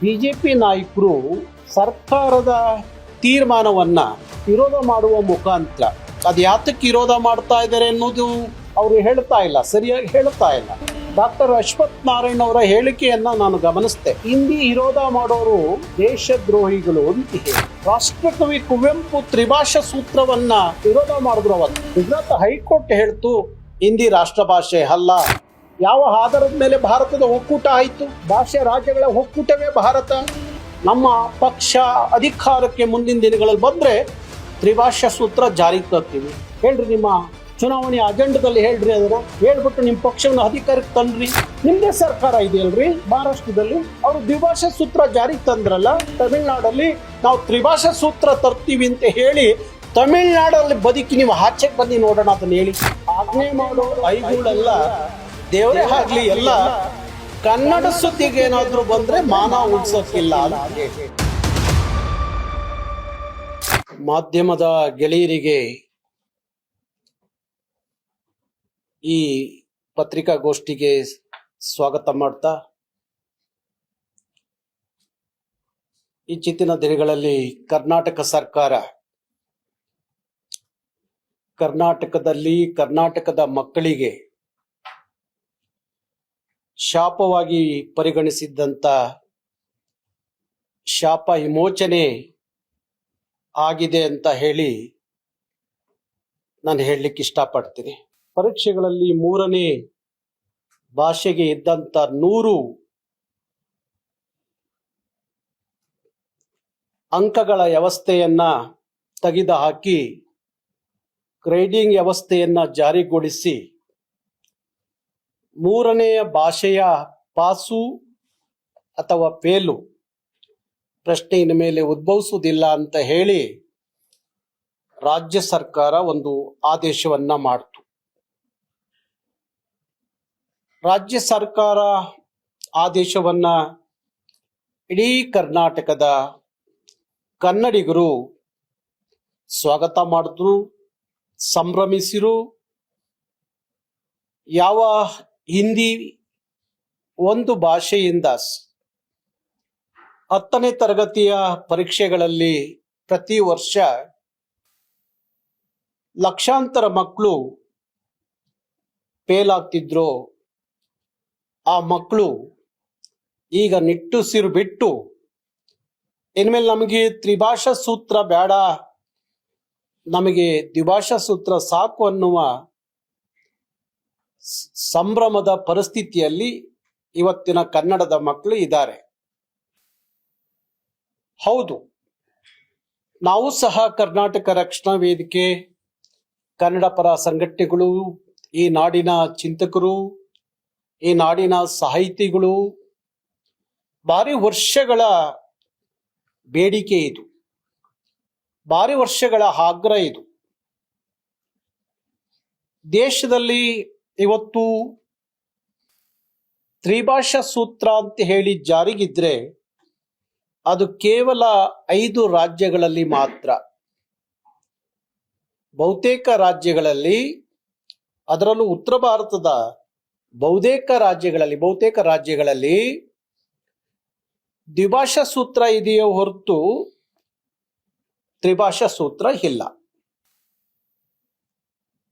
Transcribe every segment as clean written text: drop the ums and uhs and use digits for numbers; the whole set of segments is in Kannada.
ಬಿಜೆಪಿ ನಾಯಕರು ಸರ್ಕಾರದ ತೀರ್ಮಾನವನ್ನ ವಿರೋಧ ಮಾಡುವ ಮುಖಾಂತರ ಅದು ಯಾತಕ್ಕೆ ವಿರೋಧ ಮಾಡ್ತಾ ಇದ್ದಾರೆ ಅನ್ನೋದು ಅವರು ಹೇಳ್ತಾ ಇಲ್ಲ, ಸರಿಯಾಗಿ ಹೇಳ್ತಾ ಇಲ್ಲ. ಡಾಕ್ಟರ್ ಅಶ್ವಥ್ ನಾರಾಯಣ್ ಅವರ ಹೇಳಿಕೆಯನ್ನ ನಾನು ಗಮನಿಸಿದೆ. ಹಿಂದಿ ವಿರೋಧ ಮಾಡೋರು ದೇಶದ್ರೋಹಿಗಳು ಅಂತ ಹೇಳಿ ರಾಷ್ಟ್ರಕವಿ ಕುವೆಂಪು ತ್ರಿಭಾಷಾ ಸೂತ್ರವನ್ನ ವಿರೋಧ ಮಾಡಿದ್ರು. ಅವತ್ತು ಗುಜರಾತ್ ಹೈಕೋರ್ಟ್ ಹೇಳ್ತು ಹಿಂದಿ ರಾಷ್ಟ್ರ ಭಾಷೆ ಅಲ್ಲ. ಯಾವ ಆಧಾರದ ಮೇಲೆ ಭಾರತದ ಒಕ್ಕೂಟ ಆಯಿತು? ಭಾಷೆ ರಾಜ್ಯಗಳ ಒಕ್ಕೂಟವೇ ಭಾರತ. ನಮ್ಮ ಪಕ್ಷ ಅಧಿಕಾರಕ್ಕೆ ಮುಂದಿನ ದಿನಗಳಲ್ಲಿ ಬಂದ್ರೆ ತ್ರಿಭಾಷಾ ಸೂತ್ರ ಜಾರಿಗೆ ತರ್ತೀವಿ. ಹೇಳ್ರಿ, ನಿಮ್ಮ ಚುನಾವಣೆ ಅಜೆಂಡದಲ್ಲಿ ಹೇಳ್ರಿ, ಅದನ್ನ ಹೇಳ್ಬಿಟ್ಟು ನಿಮ್ಮ ಪಕ್ಷವನ್ನು ಅಧಿಕಾರಕ್ಕೆ ತಂದ್ರಿ. ನಿಮ್ದೇ ಸರ್ಕಾರ ಇದೆಯಲ್ರಿ ಮಹಾರಾಷ್ಟ್ರದಲ್ಲಿ, ಅವರು ದ್ವಿಭಾಷಾ ಸೂತ್ರ ಜಾರಿಗೆ ತಂದ್ರಲ್ಲ. ತಮಿಳ್ನಾಡಲ್ಲಿ ನಾವು ತ್ರಿಭಾಷಾ ಸೂತ್ರ ತರ್ತೀವಿ ಅಂತ ಹೇಳಿ ತಮಿಳ್ನಾಡಲ್ಲಿ ಬದುಕಿ ನೀವು ಆಚೆಗೆ ಬನ್ನಿ ನೋಡೋಣ, ಅದನ್ನ ಹೇಳಿ. ಆಜ್ಞೆ ಮಾಡೋ ಐಗುಳೆಲ್ಲ ದೇವರೇ ಆಗ್ಲಿ, ಎಲ್ಲ ಕನ್ನಡ ಸುದ್ದಿಗೆ ಏನಾದ್ರೂ ಬಂದ್ರೆ ಮಾನ ಉಳಿಸೋಕಿಲ್ಲ ಅಂತ ಹೇಳಿ. ಮಾಧ್ಯಮದ ಗೆಳೆಯರಿಗೆ ಈ ಪತ್ರಿಕಾಗೋಷ್ಠಿಗೆ ಸ್ವಾಗತ ಮಾಡ್ತಾ, ಇತ್ತೀಚಿನ ದಿನಗಳಲ್ಲಿ ಕರ್ನಾಟಕ ಸರ್ಕಾರ ಕರ್ನಾಟಕದಲ್ಲಿ ಕರ್ನಾಟಕದ ಮಕ್ಕಳಿಗೆ ಶಾಪವಾಗಿ ಪರಿಗಣಿಸಿದ್ದಂತ ಶಾಪ ವಿಮೋಚನೆ ಆಗಿದೆ ಅಂತ ಹೇಳಿ ನಾನು ಹೇಳಲಿಕ್ಕೆ ಇಷ್ಟಪಡ್ತೀನಿ. ಪರೀಕ್ಷೆಗಳಲ್ಲಿ 3ನೇ ಭಾಷೆಗೆ ಇದ್ದಂತ 100 ಅಂಕಗಳ ವ್ಯವಸ್ಥೆಯನ್ನ ತೆಗೆದುಹಾಕಿ ಗ್ರೇಡಿಂಗ್ ವ್ಯವಸ್ಥೆಯನ್ನ ಜಾರಿಗೊಳಿಸಿ 3ನೇ ಭಾಷೆಯ ಪಾಸು ಅಥವಾ ಫೇಲು ಪ್ರಶ್ನೆ ಇನ್ನು ಮೇಲೆ ಉದ್ಭವಿಸುವುದಿಲ್ಲ ಅಂತ ಹೇಳಿ ರಾಜ್ಯ ಸರ್ಕಾರ ಒಂದು ಆದೇಶವನ್ನ ಮಾಡಿತು. ರಾಜ್ಯ ಸರ್ಕಾರ ಆದೇಶವನ್ನ ಇಡೀ ಕರ್ನಾಟಕದ ಕನ್ನಡಿಗರು ಸ್ವಾಗತ ಮಾಡಿದ್ರು, ಸಂಭ್ರಮಿಸಿರು. ಯಾವ ಹಿಂದಿ ಒಂದು ಭಾಷೆಯಿಂದ 10ನೇ ತರಗತಿಯ ಪರೀಕ್ಷೆಗಳಲ್ಲಿ ಪ್ರತಿ ವರ್ಷ ಲಕ್ಷಾಂತರ ಮಕ್ಕಳು ಫೇಲ್ ಆಗ್ತಿದ್ರು, ಆ ಮಕ್ಕಳು ಈಗ ನಿಟ್ಟುಸಿರು ಬಿಟ್ಟು ಇನ್ಮೇಲೆ ನಮಗೆ ತ್ರಿಭಾಷಾ ಸೂತ್ರ ಬೇಡ, ನಮಗೆ ದ್ವಿಭಾಷಾ ಸೂತ್ರ ಸಾಕು ಅನ್ನುವ ಸಂಭ್ರಮದ ಪರಿಸ್ಥಿತಿಯಲ್ಲಿ ಇವತ್ತಿನ ಕನ್ನಡದ ಮಕ್ಕಳು ಇದ್ದಾರೆ. ಹೌದು, ನಾವು ಸಹ ಕರ್ನಾಟಕ ರಕ್ಷಣಾ ವೇದಿಕೆ, ಕನ್ನಡ ಪರ ಸಂಘಟನೆಗಳು, ಈ ನಾಡಿನ ಚಿಂತಕರು, ಈ ನಾಡಿನ ಸಾಹಿತಿಗಳು ಭಾರಿ ವರ್ಷಗಳ ಬೇಡಿಕೆ ಇದು, ಭಾರಿ ವರ್ಷಗಳ ಆಗ್ರಹ ಇದು. ದೇಶದಲ್ಲಿ ಇವತ್ತು ತ್ರಿಭಾಷಾ ಸೂತ್ರ ಅಂತ ಹೇಳಿ ಜಾರಿಗಿದ್ರೆ ಅದು ಕೇವಲ 5 ರಾಜ್ಯಗಳಲ್ಲಿ ಮಾತ್ರ. ಬಹುತೇಕ ರಾಜ್ಯಗಳಲ್ಲಿ, ಅದರಲ್ಲೂ ಉತ್ತರ ಭಾರತದ ಬಹುತೇಕ ರಾಜ್ಯಗಳಲ್ಲಿ ದ್ವಿಭಾಷಾ ಸೂತ್ರ ಇದೆಯೋ ಹೊರತು ತ್ರಿಭಾಷಾ ಸೂತ್ರ ಇಲ್ಲ.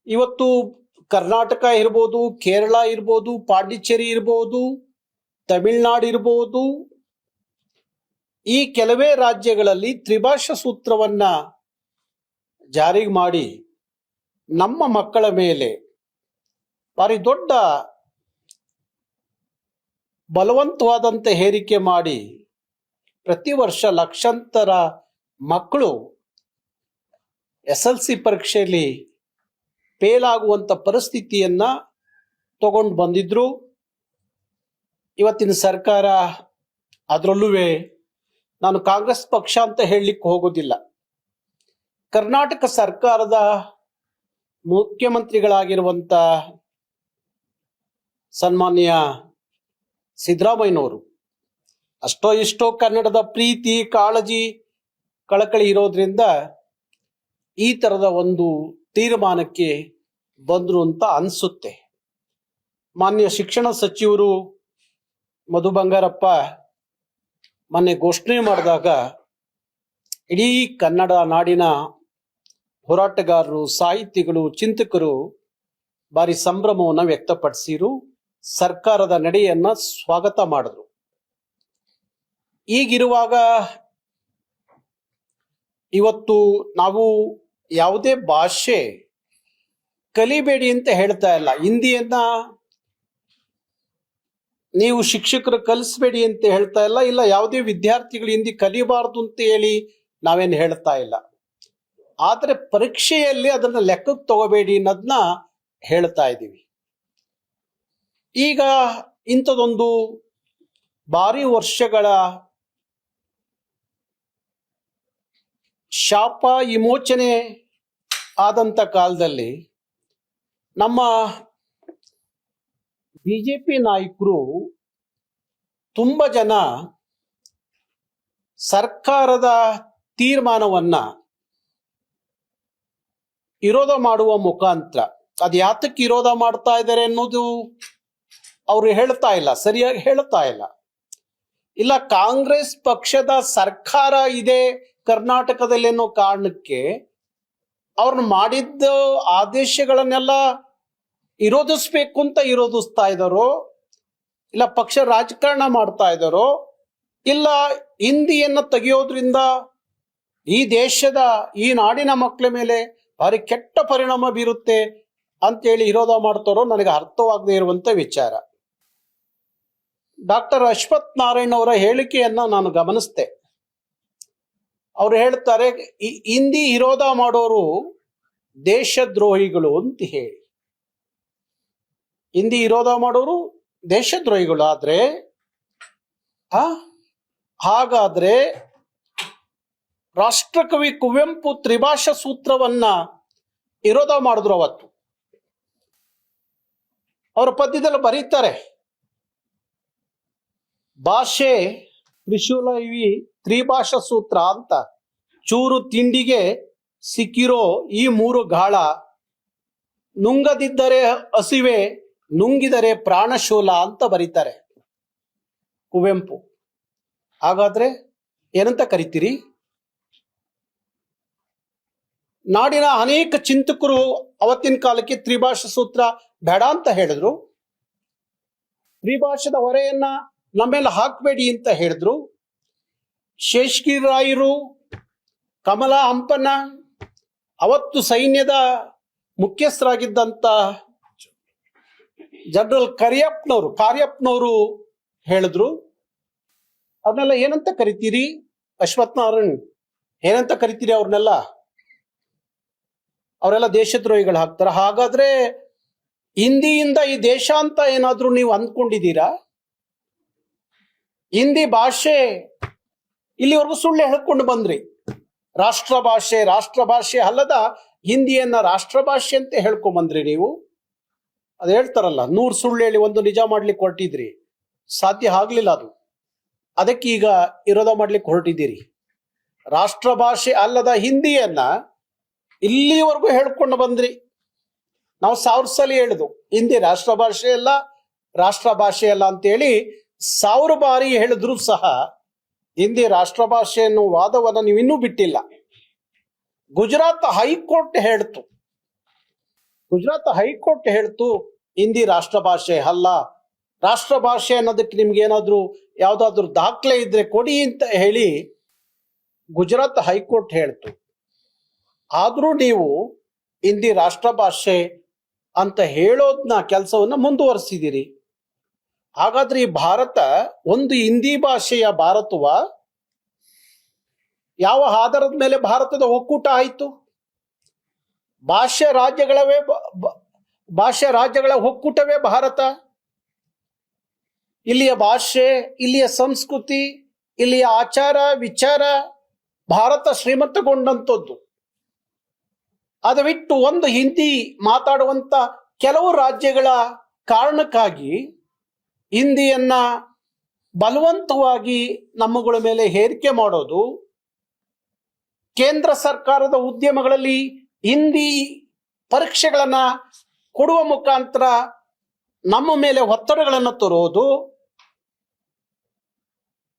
ಇವತ್ತು ಕರ್ನಾಟಕ ಇರ್ಬೋದು, ಕೇರಳ ಇರ್ಬೋದು, ಪಾಂಡಿಚೇರಿ ಇರ್ಬೋದು, ತಮಿಳುನಾಡು ಇರ್ಬೋದು, ಈ ಕೆಲವೇ ರಾಜ್ಯಗಳಲ್ಲಿ ತ್ರಿಭಾಷಾ ಸೂತ್ರವನ್ನ ಜಾರಿಗೆ ಮಾಡಿ ನಮ್ಮ ಮಕ್ಕಳ ಮೇಲೆ ಭಾರಿ ದೊಡ್ಡ ಬಲವಂತವಾದಂತ ಹೇರಿಕೆ ಮಾಡಿ ಪ್ರತಿ ವರ್ಷ ಲಕ್ಷಾಂತರ ಮಕ್ಕಳು SLC ಪರೀಕ್ಷೆಯಲ್ಲಿ ಫೇಲ್ ಆಗುವಂತ ಪರಿಸ್ಥಿತಿಯನ್ನ ತಗೊಂಡು ಬಂದಿದ್ರು. ಇವತ್ತಿನ ಸರ್ಕಾರ, ಅದರಲ್ಲೂ ನಾನು ಕಾಂಗ್ರೆಸ್ ಪಕ್ಷ ಅಂತ ಹೇಳಲಿಕ್ಕೆ ಹೋಗೋದಿಲ್ಲ, ಕರ್ನಾಟಕ ಸರ್ಕಾರದ ಮುಖ್ಯಮಂತ್ರಿಗಳಾಗಿರುವಂತ ಸನ್ಮಾನ್ಯ ಸಿದ್ದರಾಮಯ್ಯನವರು ಅಷ್ಟೋ ಇಷ್ಟೋ ಕನ್ನಡದ ಪ್ರೀತಿ, ಕಾಳಜಿ, ಕಳಕಳಿ ಇರೋದ್ರಿಂದ ಈ ತರದ ಒಂದು ತೀರ್ಮಾನಕ್ಕೆ ಬಂದ್ರು ಅಂತ ಅನ್ಸುತ್ತೆ. ಮಾನ್ಯ ಶಿಕ್ಷಣ ಸಚಿವರು ಮಧು ಬಂಗಾರಪ್ಪ ಮೊನ್ನೆ ಘೋಷಣೆ ಮಾಡಿದಾಗ ಇಡೀ ಕನ್ನಡ ನಾಡಿನ ಹೋರಾಟಗಾರರು, ಸಾಹಿತಿಗಳು, ಚಿಂತಕರು ಭಾರಿ ಸಂಭ್ರಮವನ್ನು ವ್ಯಕ್ತಪಡಿಸಿರು. ಸರ್ಕಾರದ ನಡೆಯನ್ನ ಸ್ವಾಗತ ಮಾಡಿದ್ರು. ಈಗಿರುವಾಗ ಇವತ್ತು ನಾವು ಯಾವುದೇ ಭಾಷೆ ಕಲಿಬೇಡಿ ಅಂತ ಹೇಳ್ತಾ ಇಲ್ಲ. ಹಿಂದಿಯನ್ನ ನೀವು ಶಿಕ್ಷಕರು ಕಲಿಸ್ಬೇಡಿ ಅಂತ ಹೇಳ್ತಾ ಇಲ್ಲ ಯಾವುದೇ ವಿದ್ಯಾರ್ಥಿಗಳು ಹಿಂದಿ ಕಲಿಬಾರ್ದು ಅಂತ ಹೇಳಿ ನಾವೇನು ಹೇಳ್ತಾ ಇಲ್ಲ. ಆದರೆ ಪರೀಕ್ಷೆಯಲ್ಲಿ ಅದನ್ನ ಲೆಕ್ಕಕ್ಕೆ ತಗೋಬೇಡಿ ಅನ್ನೋದನ್ನ ಹೇಳ್ತಾ ಇದ್ದೀವಿ. ಈಗ ಇಂಥದೊಂದು ಭಾರಿ ವರ್ಷಗಳ ಶಾಪ ವಿಮೋಚನೆ ಆದಂತ ಕಾಲದಲ್ಲಿ ನಮ್ಮ ಬಿಜೆಪಿ ನಾಯಕರು ತುಂಬ ಜನ ಸರ್ಕಾರದ ತೀರ್ಮಾನವನ್ನ ವಿರೋಧ ಮಾಡುವ ಮುಖಾಂತರ ಅದು ಯಾತಕ್ಕೆ ವಿರೋಧ ಮಾಡ್ತಾ ಇದ್ದಾರೆ ಅನ್ನೋದು ಅವರು ಹೇಳ್ತಾ ಇಲ್ಲ, ಸರಿಯಾಗಿ ಹೇಳ್ತಾ ಇಲ್ಲ. ಇಲ್ಲ ಕಾಂಗ್ರೆಸ್ ಪಕ್ಷದ ಸರ್ಕಾರ ಇದೆ ಕರ್ನಾಟಕದಲ್ಲಿ ಅನ್ನೋ ಕಾರಣಕ್ಕೆ ಅವ್ರನ್ನ ಮಾಡಿದ್ದ ಆದೇಶಗಳನ್ನೆಲ್ಲ ವಿರೋಧಿಸ್ಬೇಕು ಅಂತ ವಿರೋಧಿಸ್ತಾ ಇದ್ದಾರೋ, ಇಲ್ಲ ಪಕ್ಷ ರಾಜಕಾರಣ ಮಾಡ್ತಾ ಇದ್ದಾರೋ, ಇಲ್ಲ ಹಿಂದಿಯನ್ನ ತೆಗೆಯೋದ್ರಿಂದ ಈ ದೇಶದ ಈ ನಾಡಿನ ಮಕ್ಕಳ ಮೇಲೆ ಭಾರಿ ಕೆಟ್ಟ ಪರಿಣಾಮ ಬೀರುತ್ತೆ ಅಂತೇಳಿ ವಿರೋಧ ಮಾಡ್ತಾರೋ ನನಗೆ ಅರ್ಥವಾಗದೇ ಇರುವಂತ ವಿಚಾರ. ಡಾಕ್ಟರ್ ಅಶ್ವಥ್ ನಾರಾಯಣ್ ಅವರ ಹೇಳಿಕೆಯನ್ನ ನಾನು ಗಮನಿಸ್ದೆ. ಅವ್ರು ಹೇಳ್ತಾರೆ ಹಿಂದಿ ವಿರೋಧ ಮಾಡೋರು ದೇಶದ್ರೋಹಿಗಳು ಅಂತ ಹೇಳಿ. ಹಿಂದಿ ವಿರೋಧ ಮಾಡೋರು ದೇಶದ್ರೋಹಿಗಳು ಆದ್ರೆ ಹಾಗಾದ್ರೆ ರಾಷ್ಟ್ರಕವಿ ಕುವೆಂಪು ತ್ರಿಭಾಷಾ ಸೂತ್ರವನ್ನ ವಿರೋಧ ಮಾಡಿದ್ರು. ಅವತ್ತು ಅವರ ಪದ್ಯದಲ್ಲಿ ಬರೀತಾರೆ, ಭಾಷೆ ತ್ರಿಶೂಲ ಇವಿ ತ್ರಿಭಾಷಾ ಸೂತ್ರ ಅಂತ, ಚೂರು ತಿಂಡಿಗೆ ಸಿಕ್ಕಿರೋ ಈ ಮೂರು ಗಾಳ, ನುಂಗದಿದ್ದರೆ ಹಸಿವೆ ನುಂಗಿದರೆ ಪ್ರಾಣಶೂಲ ಅಂತ ಬರೀತಾರೆ ಕುವೆಂಪು. ಹಾಗಾದ್ರೆ ಏನಂತ ಕರಿತೀರಿ? ನಾಡಿನ ಅನೇಕ ಚಿಂತಕರು ಅವತ್ತಿನ ಕಾಲಕ್ಕೆ ತ್ರಿಭಾಷಾ ಸೂತ್ರ ಬೇಡ ಅಂತ ಹೇಳಿದ್ರು. ತ್ರಿಭಾಷದ ಹೊರೆಯನ್ನ ನಮ್ಮೆಲ್ಲ ಹಾಕಬೇಡಿ ಅಂತ ಹೇಳಿದ್ರು. ಶೇಷಗಿರಿ ರಾಯರು, ಕಮಲಾ ಹಂಪನ್ನ, ಅವತ್ತು ಸೈನ್ಯದ ಮುಖ್ಯಸ್ಥರಾಗಿದ್ದಂತ ಜನರಲ್ ಕಾರ್ಯಪ್ಪನವರು ಹೇಳಿದ್ರು. ಅವ್ರನ್ನೆಲ್ಲ ಏನಂತ ಕರಿತೀರಿ? ಅಶ್ವಥ್ ನಾರಾಯಣ್ ಏನಂತ ಕರಿತೀರಿ ಅವ್ರನ್ನೆಲ್ಲ? ಅವರೆಲ್ಲ ದೇಶದ್ರೋಹಿಗಳು ಹಾಕ್ತಾರ. ಹಾಗಾದ್ರೆ ಹಿಂದಿಯಿಂದ ಈ ದೇಶ ಅಂತ ಏನಾದ್ರೂ ನೀವು ಅಂದ್ಕೊಂಡಿದ್ದೀರಾ? ಹಿಂದಿ ಭಾಷೆ ಇಲ್ಲಿವರೆಗೂ ಸುಳ್ಳು ಹೇಳ್ಕೊಂಡು ಬಂದ್ರಿ. ರಾಷ್ಟ್ರ ಭಾಷೆ ಅಲ್ಲದ ಹಿಂದಿಯನ್ನ ರಾಷ್ಟ್ರ ಭಾಷೆ ಅಂತ ಹೇಳ್ಕೊಂಡ್ ಬಂದ್ರಿ ನೀವು. ಅದು ಹೇಳ್ತಾರಲ್ಲ, 100 ಸುಳ್ಳು ಹೇಳಿ ಒಂದು ನಿಜ ಮಾಡ್ಲಿಕ್ಕೆ ಹೊರಟಿದ್ರಿ, ಸಾಧ್ಯ ಆಗ್ಲಿಲ್ಲ ಅದು. ಅದಕ್ಕೆ ಈಗ ವಿರೋಧ ಮಾಡ್ಲಿಕ್ಕೆ ಹೊರಟಿದ್ದೀರಿ. ರಾಷ್ಟ್ರ ಭಾಷೆ ಅಲ್ಲದ ಹಿಂದಿಯನ್ನ ಇಲ್ಲಿವರೆಗೂ ಹೇಳ್ಕೊಂಡು ಬಂದ್ರಿ. ನಾವು 1000 ಸಲ ಹೇಳಿದ್ವು ಹಿಂದಿ ರಾಷ್ಟ್ರ ಭಾಷೆ ಅಲ್ಲ ಅಂತೇಳಿ 1000 ಬಾರಿ ಹೇಳಿದ್ರು ಸಹ ಹಿಂದಿ ರಾಷ್ಟ್ರ ಭಾಷೆ ಅನ್ನೋ ವಾದವನ್ನ ನೀವು ಇನ್ನೂ ಬಿಟ್ಟಿಲ್ಲ. ಗುಜರಾತ್ ಹೈಕೋರ್ಟ್ ಹೇಳ್ತು ಹಿಂದಿ ರಾಷ್ಟ್ರ ಭಾಷೆ ಅಲ್ಲ. ರಾಷ್ಟ್ರ ಭಾಷೆ ಅನ್ನೋದಕ್ಕೆ ನಿಮ್ಗೆ ಏನಾದ್ರು ಯಾವ್ದಾದ್ರು ದಾಖಲೆ ಇದ್ರೆ ಕೊಡಿ ಅಂತ ಹೇಳಿ ಗುಜರಾತ್ ಹೈಕೋರ್ಟ್ ಹೇಳ್ತು. ಆದ್ರೂ ನೀವು ಹಿಂದಿ ರಾಷ್ಟ್ರ ಭಾಷೆ ಅಂತ ಹೇಳೋದ್ನ ಕೆಲಸವನ್ನ ಮುಂದುವರಿಸಿದಿರಿ. ಹಾಗಾದ್ರೆ ಈ ಭಾರತ ಒಂದು ಹಿಂದಿ ಭಾಷೆಯ ಭಾರತವ? ಯಾವ ಆಧಾರದ ಮೇಲೆ ಭಾರತದ ಒಕ್ಕೂಟ ಆಯಿತು? ಭಾಷೆ ರಾಜ್ಯಗಳ ಒಕ್ಕೂಟವೇ ಭಾರತ. ಇಲ್ಲಿಯ ಭಾಷೆ, ಇಲ್ಲಿಯ ಸಂಸ್ಕೃತಿ, ಇಲ್ಲಿಯ ಆಚಾರ ವಿಚಾರ ಭಾರತ ಶ್ರೀಮಂತಗೊಂಡಂಥದ್ದು. ಅದು ಬಿಟ್ಟು ಒಂದು ಹಿಂದಿ ಮಾತಾಡುವಂತ ಕೆಲವು ರಾಜ್ಯಗಳ ಕಾರಣಕ್ಕಾಗಿ ಹಿಂದಿಯನ್ನ ಬಲವಂತವಾಗಿ ನಮ್ಮಗಳ ಮೇಲೆ ಹೇರಿಕೆ ಮಾಡೋದು, ಕೇಂದ್ರ ಸರ್ಕಾರದ ಉದ್ಯಮಗಳಲ್ಲಿ ಹಿಂದಿ ಪರೀಕ್ಷೆಗಳನ್ನ ಕೊಡುವ ಮುಖಾಂತರ ನಮ್ಮ ಮೇಲೆ ಒತ್ತಡಗಳನ್ನು ತರೋದು,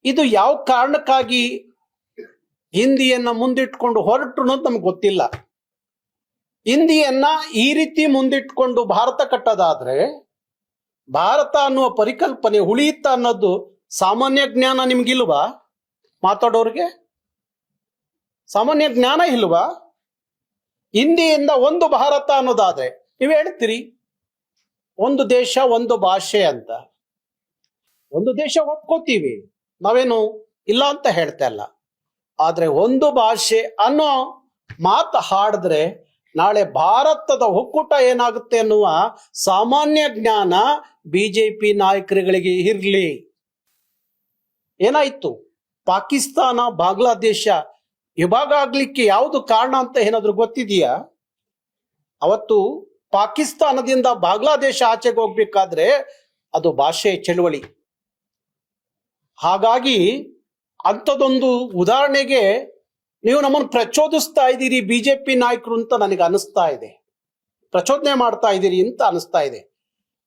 ಇದು ಯಾವ ಕಾರಣಕ್ಕಾಗಿ ಹಿಂದಿಯನ್ನ ಮುಂದಿಟ್ಕೊಂಡು ಹೊರಟು ಅನ್ನೋದು ನಮ್ಗೆ ಗೊತ್ತಿಲ್ಲ. ಹಿಂದಿಯನ್ನ ಈ ರೀತಿ ಮುಂದಿಟ್ಕೊಂಡು ಭಾರತ ಕಟ್ಟೋದಾದ್ರೆ ಭಾರತ ಅನ್ನುವ ಪರಿಕಲ್ಪನೆ ಉಳಿಯುತ್ತ ಅನ್ನೋದು ಸಾಮಾನ್ಯ ಜ್ಞಾನ ನಿಮ್ಗಿಲ್ವಾ? ಮಾತಾಡೋರಿಗೆ ಸಾಮಾನ್ಯ ಜ್ಞಾನ ಇಲ್ವಾ? ಹಿಂದಿಯಿಂದ ಒಂದು ಭಾರತ ಅನ್ನೋದಾದ್ರೆ ನೀವು ಹೇಳ್ತೀರಿ ಒಂದು ದೇಶ ಒಂದು ಭಾಷೆ ಅಂತ. ಒಂದು ದೇಶ ಒಪ್ಕೋತೀವಿ, ನಾವೇನು ಇಲ್ಲ ಅಂತ ಹೇಳ್ತಾ ಇಲ್ಲ. ಆದ್ರೆ ಒಂದು ಭಾಷೆ ಅನ್ನೋ ಮಾತು ಹಾಡಿದ್ರೆ ನಾಳೆ ಭಾರತದ ಒಕ್ಕೂಟ ಏನಾಗುತ್ತೆ ಅನ್ನುವ ಸಾಮಾನ್ಯ ಜ್ಞಾನ ಬಿಜೆಪಿ ನಾಯಕರುಗಳಿಗೆ ಇರ್ಲಿ. ಏನಾಯ್ತು? ಪಾಕಿಸ್ತಾನ ಬಾಂಗ್ಲಾದೇಶ ವಿಭಾಗ ಆಗ್ಲಿಕ್ಕೆ ಯಾವುದು ಕಾರಣ ಅಂತ ಏನಾದ್ರು ಗೊತ್ತಿದೆಯಾ? ಅವತ್ತು ಪಾಕಿಸ್ತಾನದಿಂದ ಬಾಂಗ್ಲಾದೇಶ ಆಚೆಗೆ ಹೋಗ್ಬೇಕಾದ್ರೆ ಅದು ಭಾಷೆ ಚಳುವಳಿ. ಹಾಗಾಗಿ ಅಂಥದ್ದೊಂದು ಉದಾಹರಣೆಗೆ ನೀವು ನಮ್ಮನ್ನು ಪ್ರಚೋದಿಸ್ತಾ ಇದ್ದೀರಿ ಬಿಜೆಪಿ ನಾಯಕರು ಅಂತ ನನಗೆ ಅನಿಸ್ತಾ ಇದೆ. ಪ್ರಚೋದನೆ ಮಾಡ್ತಾ ಇದ್ದೀರಿ ಅಂತ ಅನಿಸ್ತಾ ಇದೆ.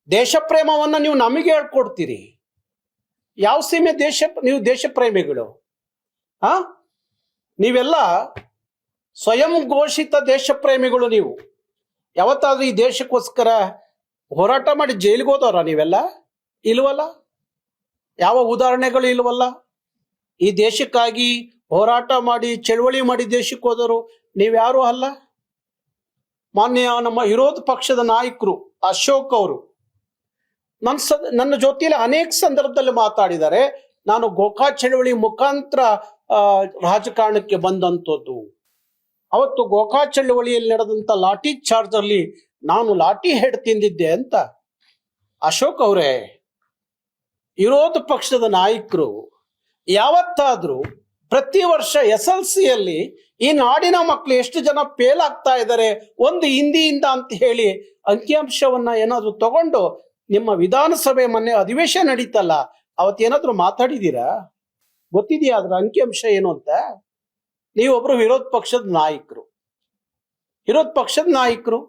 ದೇಶ ಪ್ರೇಮವನ್ನ ನೀವು ನಮಗೆ ಹೇಳ್ಕೊಡ್ತೀರಿ. ಯಾವ ಸೀಮೆ ನೀವು ದೇಶ ಪ್ರೇಮಿಗಳು? ನೀವೆಲ್ಲ ಸ್ವಯಂ ಘೋಷಿತ ದೇಶ ಪ್ರೇಮಿಗಳು. ನೀವು ಯಾವತ್ತಾದ್ರೂ ಈ ದೇಶಕ್ಕೋಸ್ಕರ ಹೋರಾಟ ಮಾಡಿ ಜೈಲಿಗೆ ಹೋದವ್ರ ನೀವೆಲ್ಲ? ಇಲ್ವಲ್ಲ. ಯಾವ ಉದಾಹರಣೆಗಳು ಇಲ್ವಲ್ಲ. ಈ ದೇಶಕ್ಕಾಗಿ ಹೋರಾಟ ಮಾಡಿ ಚಳವಳಿ ಮಾಡಿ ದೇಶಕ್ಕೆ ಹೋದರು ನೀವ್ಯಾರು ಅಲ್ಲ. ಮಾನ್ಯ ನಮ್ಮ ವಿರೋಧ ಪಕ್ಷದ ನಾಯಕರು ಅಶೋಕ್ ಅವರು ನನ್ನ ಜೊತೆಯಲ್ಲಿ ಅನೇಕ ಸಂದರ್ಭದಲ್ಲಿ ಮಾತಾಡಿದ್ದಾರೆ. ನಾನು ಗೋಕಾ ಚಳವಳಿ ಮುಖಾಂತರ ರಾಜಕಾರಣಕ್ಕೆ ಬಂದಂಥದ್ದು. ಅವತ್ತು ಗೋಕಾ ಚಳವಳಿಯಲ್ಲಿ ನಡೆದಂತ ಲಾಠಿ ಚಾರ್ಜ್ ಅಲ್ಲಿ ನಾನು ಲಾಠಿ ಹೆಡ್ ತಿಂದಿದ್ದೆ ಅಂತ. ಅಶೋಕ್ ಅವರೇ, ವಿರೋಧ ಪಕ್ಷದ ನಾಯಕರು ಯಾವತ್ತಾದ್ರೂ ಪ್ರತಿ ವರ್ಷ SLCಯಲ್ಲಿ ಈ ನಾಡಿನ ಮಕ್ಕಳು ಎಷ್ಟು ಜನ ಫೇಲ್ ಆಗ್ತಾ ಇದ್ದಾರೆ ಒಂದು ಹಿಂದಿಯಿಂದ ಅಂತ ಹೇಳಿ ಅಂಕಿಅಂಶವನ್ನ ಏನಾದ್ರು ತಗೊಂಡು ನಿಮ್ಮ ವಿಧಾನಸಭೆ ಮೊನ್ನೆ ಅಧಿವೇಶನ ನಡೀತಲ್ಲ ಅವತ್ತೇನಾದ್ರೂ ಮಾತಾಡಿದೀರಾ? ಗೊತ್ತಿದೆಯಾ ಅದ್ರ ಅಂಕಿಅಂಶ ಏನು ಅಂತ? ನೀವೊಬ್ರು ವಿರೋಧ ಪಕ್ಷದ ನಾಯಕರು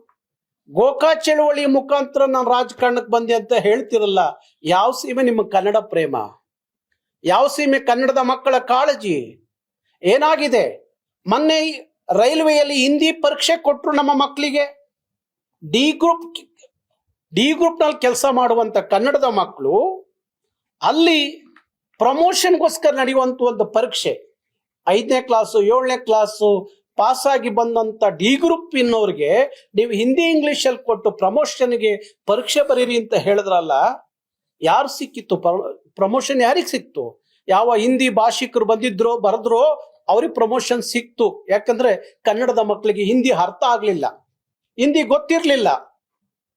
ಗೋಕಾ ಚಳವಳಿ ಮುಖಾಂತರ ನಾನು ರಾಜಕಾರಣಕ್ಕೆ ಬಂದೆ ಅಂತ ಹೇಳ್ತಿರಲ್ಲ. ಯಾವ ಸೀಮೆ ನಿಮ್ಮ ಕನ್ನಡ ಪ್ರೇಮ? ಯಾವ ಸೀಮೆ ಕನ್ನಡದ ಮಕ್ಕಳ ಕಾಳಜಿ? ಏನಾಗಿದೆ? ಮೊನ್ನೆ ರೈಲ್ವೆಯಲ್ಲಿ ಹಿಂದಿ ಪರೀಕ್ಷೆ ಕೊಟ್ಟರು ನಮ್ಮ ಮಕ್ಕಳಿಗೆ. ಡಿ ಗ್ರೂಪ್ ನಲ್ಲಿ ಕೆಲಸ ಮಾಡುವಂತ ಕನ್ನಡದ ಮಕ್ಕಳು ಅಲ್ಲಿ ಪ್ರಮೋಷನ್ಗೋಸ್ಕರ ನಡೆಯುವಂತ ಒಂದು ಪರೀಕ್ಷೆ 5ನೇ ಕ್ಲಾಸು 7ನೇ ಕ್ಲಾಸು ಪಾಸ್ ಆಗಿ ಬಂದಂತ ಡಿ ಗ್ರೂಪ್ ಇನ್ನೋರ್ಗೆ ನೀವು ಹಿಂದಿ ಇಂಗ್ಲಿಷ್ ಅಲ್ಲಿ ಕೊಟ್ಟು ಪ್ರಮೋಷನ್ಗೆ ಪರೀಕ್ಷೆ ಬರೀರಿ ಅಂತ ಹೇಳಿದ್ರಲ್ಲ. ಯಾರು ಸಿಕ್ಕಿತ್ತು ಪ್ರಮೋಷನ್? ಯಾರಿಗೆ ಸಿಕ್ತು? ಯಾವ ಹಿಂದಿ ಭಾಷಿಕರು ಬಂದಿದ್ರೋ ಬರೆದ್ರೋ ಅವ್ರಿಗೆ ಪ್ರಮೋಷನ್ ಸಿಕ್ತು. ಯಾಕಂದ್ರೆ ಕನ್ನಡದ ಮಕ್ಕಳಿಗೆ ಹಿಂದಿ ಅರ್ಥ ಆಗ್ಲಿಲ್ಲ, ಹಿಂದಿ ಗೊತ್ತಿರ್ಲಿಲ್ಲ.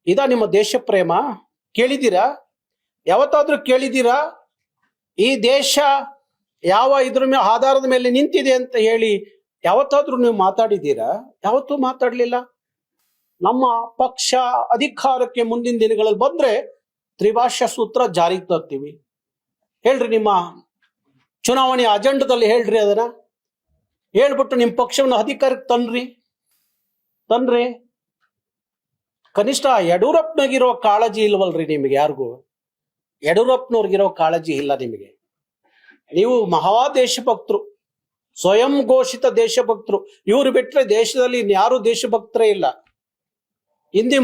ಇದ ನಿಮ್ಮ ದೇಶ ಪ್ರೇಮ? ಕೇಳಿದ್ದೀರಾ? ಯಾವತ್ತಾದ್ರೂ ಕೇಳಿದ್ದೀರಾ ಈ ದೇಶ ಯಾವ ಇದ್ರ ಆಧಾರದ ಮೇಲೆ ನಿಂತಿದೆ ಅಂತ ಹೇಳಿ ಯಾವತ್ತಾದ್ರೂ ನೀವು ಮಾತಾಡಿದ್ದೀರಾ? ಯಾವತ್ತೂ ಮಾತಾಡ್ಲಿಲ್ಲ. ನಮ್ಮ ಪಕ್ಷ ಅಧಿಕಾರಕ್ಕೆ ಮುಂದಿನ ದಿನಗಳಲ್ಲಿ ಬಂದ್ರೆ ತ್ರಿಭಾಷಾ ಸೂತ್ರ ಜಾರಿಗೆ ತರ್ತೀವಿ. ಹೇಳ್ರಿ, ನಿಮ್ಮ ಚುನಾವಣೆ ಅಜೆಂಡದಲ್ಲಿ ಹೇಳ್ರಿ, ಅದನ್ನ ಹೇಳ್ಬಿಟ್ಟು ನಿಮ್ಮ ಪಕ್ಷವನ್ನು ಅಧಿಕಾರಕ್ಕೆ ತನ್ರಿ. ಕನಿಷ್ಠ ಯಡಿಯೂರಪ್ಪನಾಗಿರೋ ಕಾಳಜಿ ಇಲ್ವಲ್ರಿ ನಿಮಗೆ? ಯಾರಿಗೂ ಯಡಿಯೂರಪ್ಪನವ್ರಿಗಿರೋ ಕಾಳಜಿ ಇಲ್ಲ ನಿಮಗೆ. ನೀವು ಮಹಾ ದೇಶಭಕ್ತರು, ಸ್ವಯಂ ಘೋಷಿತ ದೇಶಭಕ್ತರು. ಇವ್ರು ಬಿಟ್ರೆ ದೇಶದಲ್ಲಿ ಇನ್ಯಾರು ದೇಶಭಕ್ತರೇ ಇಲ್ಲ. ಹಿಂದಿ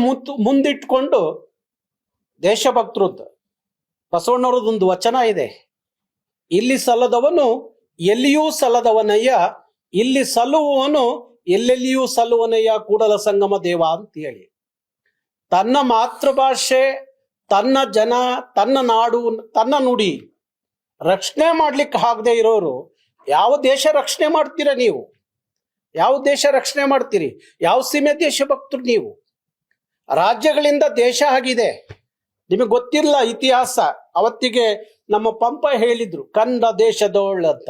ಮುಂದಿಟ್ಕೊಂಡು ದೇಶಭಕ್ತರು ಅಂತ ಬಸವಣ್ಣವ್ರದೊಂದು ವಚನ ಇದೆ, ಇಲ್ಲಿ ಸಲ್ಲದವನು ಎಲ್ಲಿಯೂ ಸಲ್ಲದವನಯ್ಯ, ಇಲ್ಲಿ ಸಲ್ಲುವವನು ಎಲ್ಲೆಲ್ಲಿಯೂ ಸಲ್ಲುವನಯ್ಯ ಕೂಡಲ ಸಂಗಮ ದೇವ ಅಂತ ಹೇಳಿ. ತನ್ನ ಮಾತೃಭಾಷೆ, ತನ್ನ ಜನ, ತನ್ನ ನಾಡು, ತನ್ನ ನುಡಿ ರಕ್ಷಣೆ ಮಾಡ್ಲಿಕ್ಕೆ ಆಗದೆ ಇರೋರು ಯಾವ ದೇಶ ರಕ್ಷಣೆ ಮಾಡ್ತೀರಾ ನೀವು? ಯಾವ ದೇಶ ರಕ್ಷಣೆ ಮಾಡ್ತೀರಿ? ಯಾವ ಸೀಮೆ ದೇಶಭಕ್ತರು ನೀವು? ರಾಜ್ಯಗಳಿಂದ ದೇಶ ಆಗಿದೆ. ನಿಮಗೆ ಗೊತ್ತಿಲ್ಲ ಇತಿಹಾಸ. ಅವತ್ತಿಗೆ ನಮ್ಮ ಪಂಪ ಹೇಳಿದ್ರು ಕನ್ನಡ ದೇಶದೋಳ್ ಅಂತ.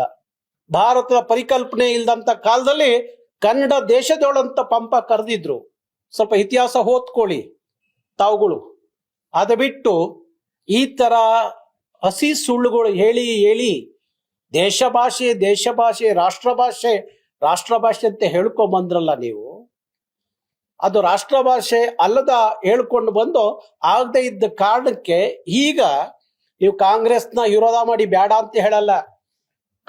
ಭಾರತದ ಪರಿಕಲ್ಪನೆ ಇಲ್ದಂತ ಕಾಲದಲ್ಲಿ ಕನ್ನಡ ದೇಶದೋಳ್ ಅಂತ ಪಂಪ ಕರೆದಿದ್ರು. ಸ್ವಲ್ಪ ಇತಿಹಾಸ ಓದ್ಕೊಳ್ಳಿ ತಾವುಗಳು. ಅದ ಬಿಟ್ಟು ಈ ತರ ಹಸಿ ಸುಳ್ಳುಗಳು ಹೇಳಿ ದೇಶ ಭಾಷೆ ರಾಷ್ಟ್ರ ಭಾಷೆ ಅಂತ ಹೇಳ್ಕೊಂಬಂದ್ರಲ್ಲ ನೀವು. ಅದು ರಾಷ್ಟ್ರ ಭಾಷೆ ಅಲ್ಲದ ಹೇಳ್ಕೊಂಡು ಬಂದು ಆಗದೆ ಇದ್ದ ಕಾರಣಕ್ಕೆ ಈಗ ನೀವು ಕಾಂಗ್ರೆಸ್ನ ವಿರೋಧ ಮಾಡಿ ಬೇಡ ಅಂತ ಹೇಳಲ್ಲ.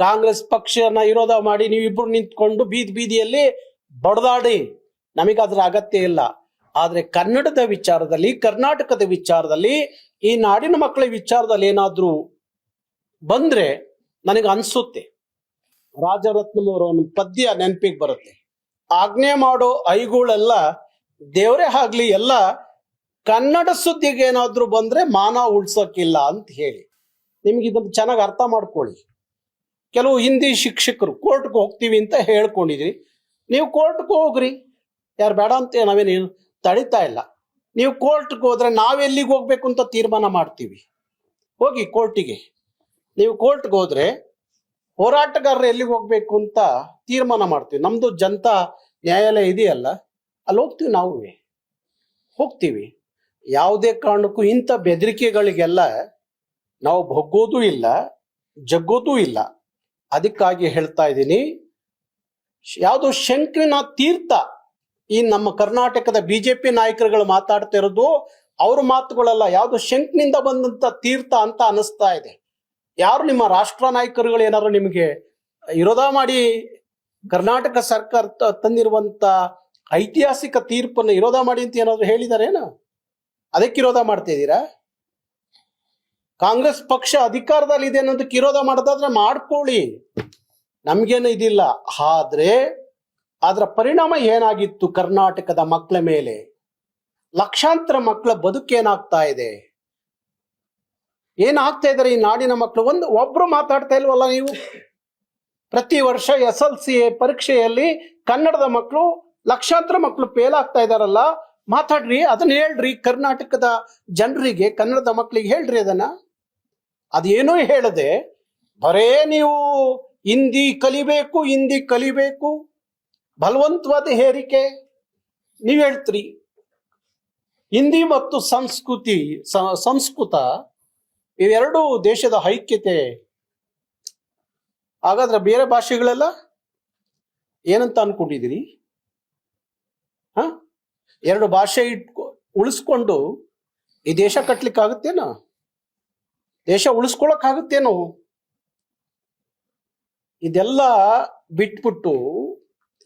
ಕಾಂಗ್ರೆಸ್ ಪಕ್ಷನ ವಿರೋಧ ಮಾಡಿ ನೀವಿಬ್ರು ನಿಂತ್ಕೊಂಡು ಬೀದಿಯಲ್ಲಿ ಬಡದಾಡಿ, ನಮಗದ್ರ ಅಗತ್ಯ ಇಲ್ಲ. ಆದ್ರೆ ಕನ್ನಡದ ವಿಚಾರದಲ್ಲಿ, ಕರ್ನಾಟಕದ ವಿಚಾರದಲ್ಲಿ, ಈ ನಾಡಿನ ಮಕ್ಕಳ ವಿಚಾರದಲ್ಲಿ ಏನಾದ್ರೂ ಬಂದ್ರೆ ನನಗೆ ಅನ್ಸುತ್ತೆ, ರಾಜರತ್ನಂ ಅವರ ಪದ್ಯ ನೆನಪಿಗೆ ಬರುತ್ತೆ. ಆಜ್ಞೆ ಮಾಡೋ ಐಗಳೆಲ್ಲ ದೇವರೇ ಆಗ್ಲಿ, ಎಲ್ಲ ಕನ್ನಡ ಸುದ್ದಿಗೆ ಏನಾದ್ರೂ ಬಂದ್ರೆ ಮಾನ ಉಳ್ಸೋಕಿಲ್ಲ ಅಂತ ಹೇಳಿ. ನಿಮ್ಗೆ ಇದನ್ನು ಚೆನ್ನಾಗಿ ಅರ್ಥ ಮಾಡ್ಕೊಳ್ಳಿ. ಕೆಲವು ಹಿಂದಿ ಶಿಕ್ಷಕರು ಕೋರ್ಟ್ಗೆ ಹೋಗ್ತೀವಿ ಅಂತ ಹೇಳ್ಕೊಂಡಿದ್ರಿ, ನೀವು ಕೋರ್ಟ್ಗೆ ಹೋಗ್ರಿ, ಯಾರು ಬೇಡ ಅಂತ ನಾವೇನು ತಡಿತಾ ಇಲ್ಲ. ನೀವು ಕೋರ್ಟ್ಗೆ ಹೋದ್ರೆ ನಾವೆಲ್ಲಿಗೆ ಹೋಗ್ಬೇಕು ಅಂತ ತೀರ್ಮಾನ ಮಾಡ್ತೀವಿ, ಹೋಗಿ ಕೋರ್ಟಿಗೆ. ನೀವು ಕೋರ್ಟ್ಗೆ ಹೋದ್ರೆ ಹೋರಾಟಗಾರರು ಎಲ್ಲಿಗೆ ಹೋಗ್ಬೇಕು ಅಂತ ತೀರ್ಮಾನ ಮಾಡ್ತೀವಿ. ನಮ್ದು ಜನತಾ ನ್ಯಾಯಾಲಯ ಇದೆಯಲ್ಲ, ಅಲ್ಲಿ ಹೋಗ್ತೀವಿ, ನಾವು ಹೋಗ್ತೀವಿ. ಯಾವುದೇ ಕಾರಣಕ್ಕೂ ಇಂಥ ಬೆದರಿಕೆಗಳಿಗೆಲ್ಲ ನಾವು ಬಗ್ಗೋದೂ ಇಲ್ಲ, ಜಗ್ಗೋದೂ ಇಲ್ಲ. ಅದಕ್ಕಾಗಿ ಹೇಳ್ತಾ ಇದ್ದೀನಿ, ಯಾವುದು ಶಂಕುವಿನ ತೀರ್ಥ, ಈ ನಮ್ಮ ಕರ್ನಾಟಕದ ಬಿಜೆಪಿ ನಾಯಕರುಗಳು ಮಾತಾಡ್ತಾ ಇರೋದು ಅವ್ರ ಮಾತುಗಳಲ್ಲ, ಯಾವುದು ಶಂಕಿನಿಂದ ಬಂದಂತ ತೀರ್ಥ ಅಂತ ಅನಿಸ್ತಾ ಇದೆ. ಯಾರು ನಿಮ್ಮ ರಾಷ್ಟ್ರ ನಾಯಕರುಗಳು ಏನಾದ್ರು ನಿಮಗೆ ವಿರೋಧ ಮಾಡಿ ಕರ್ನಾಟಕ ಸರ್ಕಾರ ತಂದಿರುವಂತ ಐತಿಹಾಸಿಕ ತೀರ್ಪನ್ನು ವಿರೋಧ ಮಾಡಿ ಅಂತ ಏನಾದ್ರು ಹೇಳಿದಾರೇನು? ಅದಕ್ಕೆ ವಿರೋಧ ಮಾಡ್ತಾ ಇದ್ದೀರಾ? ಕಾಂಗ್ರೆಸ್ ಪಕ್ಷ ಅಧಿಕಾರದಲ್ಲಿ ಇದೆ ಅನ್ನೋದಕ್ಕೆ ವಿರೋಧ ಮಾಡೋದಾದ್ರೆ ಮಾಡ್ಕೊಳ್ಳಿ, ನಮ್ಗೇನು ಇದಿಲ್ಲ. ಆದ್ರೆ ಅದರ ಪರಿಣಾಮ ಏನಾಗಿತ್ತು ಕರ್ನಾಟಕದ ಮಕ್ಕಳ ಮೇಲೆ? ಲಕ್ಷಾಂತರ ಮಕ್ಕಳ ಬದುಕೇನಾಗ್ತಾ ಇದೆ, ಏನಾಗ್ತಾ ಇದಾರೆ ಈ ನಾಡಿನ ಮಕ್ಕಳು? ಒಬ್ರು ಮಾತಾಡ್ತಾ ಇಲ್ವಲ್ಲ ನೀವು? ಪ್ರತಿ ವರ್ಷ SLC ಪರೀಕ್ಷೆಯಲ್ಲಿ ಕನ್ನಡದ ಮಕ್ಕಳು, ಲಕ್ಷಾಂತರ ಮಕ್ಕಳು ಫೇಲ್ ಆಗ್ತಾ ಇದಾರಲ್ಲ, ಮಾತಾಡ್ರಿ, ಅದನ್ನ ಹೇಳ್ರಿ ಕರ್ನಾಟಕದ ಜನರಿಗೆ, ಕನ್ನಡದ ಮಕ್ಕಳಿಗೆ ಹೇಳ್ರಿ ಅದನ್ನ. ಅದೇನೂ ಹೇಳದೆ ಬರೇ ನೀವು ಹಿಂದಿ ಕಲಿಬೇಕು ಬಲವಂತವಾದ ಹೇರಿಕೆ ನೀವ್ ಹೇಳ್ತೀರಿ. ಹಿಂದಿ ಮತ್ತು ಸಂಸ್ಕೃತ ಇವೆರಡು ದೇಶದ ಐಕ್ಯತೆ. ಹಾಗಾದ್ರೆ ಬೇರೆ ಭಾಷೆಗಳೆಲ್ಲ ಏನಂತ ಅನ್ಕೊಂಡಿದ್ದೀರಿ? ಎರಡು ಭಾಷೆ ಉಳಿಸ್ಕೊಂಡು ಈ ದೇಶ ಕಟ್ಲಿಕ್ಕಾಗುತ್ತೇನೋ? ದೇಶ ಉಳಿಸ್ಕೊಳಕ್ಕಾಗುತ್ತೇನೋ? ಇದೆಲ್ಲ ಬಿಟ್ಬಿಟ್ಟು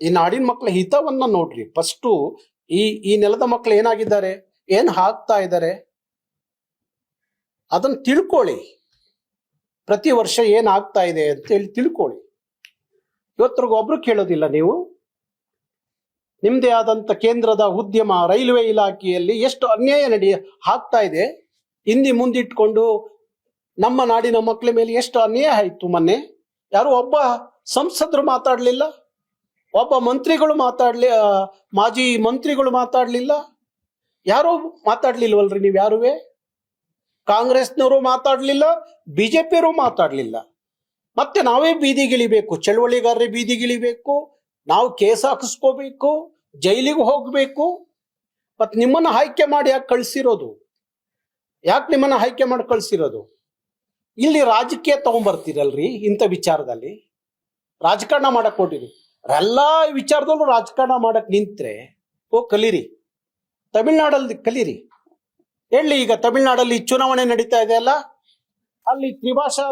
ಈ ನಾಡಿನ ಮಕ್ಕಳ ಹಿತವನ್ನ ನೋಡ್ರಿ. ಫಸ್ಟು ಈ ನೆಲದ ಮಕ್ಕಳು ಏನಾಗಿದ್ದಾರೆ, ಏನ್ ಹಾಕ್ತಾ ಇದ್ದಾರೆ ಅದನ್ನ ತಿಳ್ಕೊಳ್ಳಿ. ಪ್ರತಿ ವರ್ಷ ಏನಾಗ್ತಾ ಇದೆ ಅಂತ ಹೇಳಿ ತಿಳ್ಕೊಳ್ಳಿ. ಇವತ್ತರೆಗೂ ಒಬ್ರು ಕೇಳೋದಿಲ್ಲ ನೀವು. ನಿಮ್ದೇ ಆದಂತ ಕೇಂದ್ರದ ಉದ್ಯಮ ರೈಲ್ವೆ ಇಲಾಖೆಯಲ್ಲಿ ಎಷ್ಟು ಅನ್ಯಾಯ ಆಗ್ತಾ ಇದೆ, ಹಿಂದಿ ಮುಂದಿಟ್ಕೊಂಡು ನಮ್ಮ ನಾಡಿನ ಮಕ್ಕಳ ಮೇಲೆ ಎಷ್ಟು ಅನ್ಯಾಯ ಆಯ್ತು. ಮೊನ್ನೆ ಯಾರು ಒಬ್ಬ ಸಂಸದರು ಮಾತಾಡ್ಲಿಲ್ಲ, ಒಬ್ಬ ಮಂತ್ರಿಗಳು ಮಾಜಿ ಮಂತ್ರಿಗಳು ಮಾತಾಡ್ಲಿಲ್ಲ, ಯಾರು ಮಾತಾಡ್ಲಿಲ್ವಲ್ರಿ? ನೀವು ಯಾರುವೆ? ಕಾಂಗ್ರೆಸ್ನವರು ಮಾತಾಡ್ಲಿಲ್ಲ, ಬಿಜೆಪಿಯವರು ಮಾತಾಡ್ಲಿಲ್ಲ. ಮತ್ತೆ ನಾವೇ ಬೀದಿಗಿಳಿಬೇಕು, ಚಳವಳಿಗಾರರೇ ಬೀದಿಗಿಳಿಬೇಕು, ನಾವು ಕೇಸ್ ಹಾಕಿಸ್ಕೋಬೇಕು, ಜೈಲಿಗೆ ಹೋಗ್ಬೇಕು. ಮತ್ ನಿಮ್ಮನ್ನ ಆಯ್ಕೆ ಮಾಡಿ ಯಾಕೆ ಕಳ್ಸಿರೋದು? ಯಾಕೆ ನಿಮ್ಮನ್ನ ಆಯ್ಕೆ ಮಾಡಿ ಕಳ್ಸಿರೋದು? ಇಲ್ಲಿ ರಾಜಕೀಯ ತಗೊಂಡ್ಬರ್ತೀರಲ್ರಿ, ಇಂಥ ವಿಚಾರದಲ್ಲಿ ರಾಜಕಾರಣ ಮಾಡಕ್ ಕೊಟ್ಟಿರಿ. ಎಲ್ಲಾ ವಿಚಾರದಲ್ಲೂ ರಾಜಕಾರಣ ಮಾಡಕ್ ನಿಂತ್ರೆ ಕಲೀರಿ, ತಮಿಳ್ನಾಡಲ್ಲಿ ಕಲೀರಿ. ಹೇಳಿ, ಈಗ ತಮಿಳ್ನಾಡಲ್ಲಿ ಚುನಾವಣೆ ನಡೀತಾ ಇದೆ ಅಲ್ಲ, ಅಲ್ಲಿ ತ್ರಿಭಾಷಾ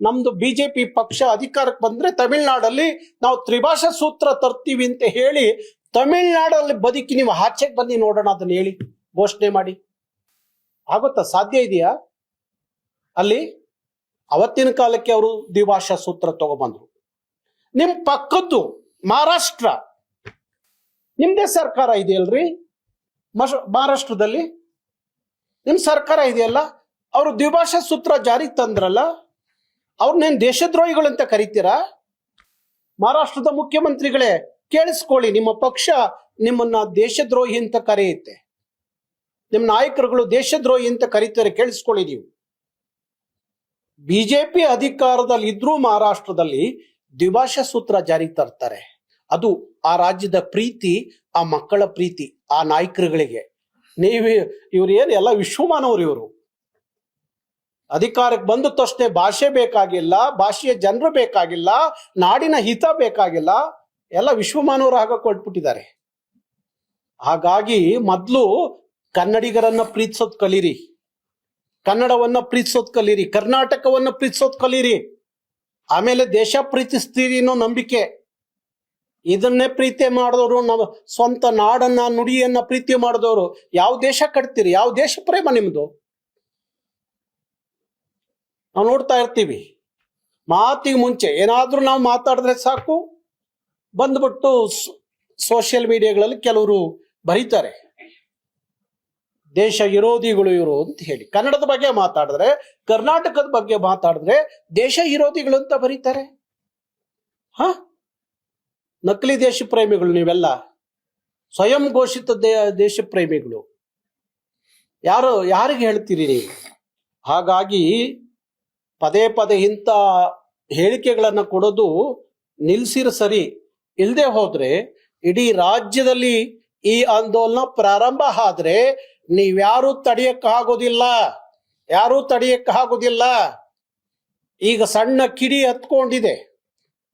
ನಮ್ದು ಬಿಜೆಪಿ ಪಕ್ಷ ಅಧಿಕಾರಕ್ಕೆ ಬಂದ್ರೆ ತಮಿಳ್ನಾಡಲ್ಲಿ ನಾವು ತ್ರಿಭಾಷಾ ಸೂತ್ರ ತರ್ತೀವಿ ಅಂತ ಹೇಳಿ ತಮಿಳ್ನಾಡಲ್ಲಿ ಬದುಕಿ ನೀವು ಆಚೆಗೆ ಬನ್ನಿ ನೋಡೋಣ, ಅದನ್ನ ಹೇಳಿ ಘೋಷಣೆ ಮಾಡಿ. ಆಗುತ್ತಾ? ಸಾಧ್ಯ ಇದೆಯಾ? ಅಲ್ಲಿ ಅವತ್ತಿನ ಕಾಲಕ್ಕೆ ಅವರು ದ್ವಿಭಾಷಾ ಸೂತ್ರ ತಗೊಬಂದ್ರು. ನಿಮ್ ಪಕ್ಕದ್ದು ಮಹಾರಾಷ್ಟ್ರ, ನಿಮ್ದೇ ಸರ್ಕಾರ ಇದೆಯಲ್ರಿ, ಮಹಾರಾಷ್ಟ್ರದಲ್ಲಿ ನಿಮ್ ಸರ್ಕಾರ ಇದೆಯಲ್ಲ, ಅವರು ದ್ವಿಭಾಷಾ ಸೂತ್ರ ಜಾರಿಗೆ ತಂದ್ರಲ್ಲ, ಅವ್ರನ್ನೇನ್ ದೇಶದ್ರೋಹಿಗಳಂತ ಕರಿತೀರಾ? ಮಹಾರಾಷ್ಟ್ರದ ಮುಖ್ಯಮಂತ್ರಿಗಳೇ ಕೇಳಿಸ್ಕೊಳ್ಳಿ, ನಿಮ್ಮ ಪಕ್ಷ ನಿಮ್ಮನ್ನ ದೇಶದ್ರೋಹಿ ಅಂತ ಕರೆಯುತ್ತೆ, ನಿಮ್ಮ ನಾಯಕರುಗಳು ದೇಶದ್ರೋಹಿ ಅಂತ ಕರೀತಾರೆ, ಕೇಳಿಸ್ಕೊಳ್ಳಿ ನೀವು. ಬಿಜೆಪಿ ಅಧಿಕಾರದಲ್ಲಿ ಇದ್ರೂ ಮಹಾರಾಷ್ಟ್ರದಲ್ಲಿ ದ್ವಿಭಾಷಾ ಸೂತ್ರ ಜಾರಿಗೆ ತರ್ತಾರೆ. ಅದು ಆ ರಾಜ್ಯದ ಪ್ರೀತಿ, ಆ ಮಕ್ಕಳ ಪ್ರೀತಿ, ಆ ನಾಯಕರುಗಳಿಗೆ. ಇವ್ರು ಏನು ಎಲ್ಲ ವಿಶ್ವಮಾನವರು. ಇವರು ಅಧಿಕಾರಕ್ಕೆ ಬಂದ ತಕ್ಷಣ ಭಾಷೆ ಬೇಕಾಗಿಲ್ಲ, ಭಾಷೆಯ ಜನರು ಬೇಕಾಗಿಲ್ಲ, ನಾಡಿನ ಹಿತ ಬೇಕಾಗಿಲ್ಲ, ಎಲ್ಲ ವಿಶ್ವಮಾನವರು ಆಗ ಕೊಟ್ಬಿಟ್ಟಿದ್ದಾರೆ. ಹಾಗಾಗಿ ಮೊದಲು ಕನ್ನಡಿಗರನ್ನ ಪ್ರೀತಿಸೋದ್ ಕಲೀರಿ, ಕನ್ನಡವನ್ನ ಪ್ರೀತಿಸೋದ್ ಕಲೀರಿ, ಕರ್ನಾಟಕವನ್ನ ಪ್ರೀತಿಸೋದ್ ಕಲೀರಿ. ಆಮೇಲೆ ದೇಶ ಪ್ರೀತಿಸ್ತೀರಿ ಅನ್ನೋ ನಂಬಿಕೆ. ಇದನ್ನೇ ಪ್ರೀತಿ ಮಾಡಿದವರು, ನಮ್ಮ ಸ್ವಂತ ನಾಡನ್ನ ನುಡಿಯನ್ನ ಪ್ರೀತಿ ಮಾಡಿದವರು ಯಾವ ದೇಶ ಕಟ್ತೀರಿ? ಯಾವ ದೇಶ ಪ್ರೇಮ ನಿಮ್ದು? ನಾವು ನೋಡ್ತಾ ಇರ್ತೀವಿ, ಮಾತಿಗೆ ಮುಂಚೆ ಏನಾದ್ರೂ ನಾವು ಮಾತಾಡಿದ್ರೆ ಸಾಕು, ಬಂದ್ಬಿಟ್ಟು ಸೋಷಿಯಲ್ ಮೀಡಿಯಾಗಳಲ್ಲಿ ಕೆಲವರು ಬರೀತಾರೆ ದೇಶ ವಿರೋಧಿಗಳು ಇವರು ಅಂತ ಹೇಳಿ. ಕನ್ನಡದ ಬಗ್ಗೆ ಮಾತಾಡಿದ್ರೆ, ಕರ್ನಾಟಕದ ಬಗ್ಗೆ ಮಾತಾಡಿದ್ರೆ ದೇಶ ವಿರೋಧಿಗಳು ಅಂತ ಬರೀತಾರೆ. ನಕಲಿ ದೇಶ ಪ್ರೇಮಿಗಳು ನೀವೆಲ್ಲ, ಸ್ವಯಂ ಘೋಷಿತ ದೇಶ ಪ್ರೇಮಿಗಳು. ಯಾರಿಗೆ ಹೇಳ್ತೀರಿ ನೀವು? ಹಾಗಾಗಿ ಪದೇ ಪದೇ ಇಂಥ ಹೇಳಿಕೆಗಳನ್ನ ಕೊಡೋದು ನಿಲ್ಸಿರ ಸರಿ. ಇಲ್ಲದೆ ಹೋದ್ರೆ ಇಡೀ ರಾಜ್ಯದಲ್ಲಿ ಈ ಆಂದೋಲನ ಪ್ರಾರಂಭ ಆದ್ರೆ ನೀವ್ಯಾರೂ ತಡೆಯಕ್ಕಾಗೋದಿಲ್ಲ, ಯಾರೂ ತಡೆಯಕ್ಕಾಗೋದಿಲ್ಲ. ಈಗ ಸಣ್ಣ ಕಿಡಿ ಹತ್ಕೊಂಡಿದೆ.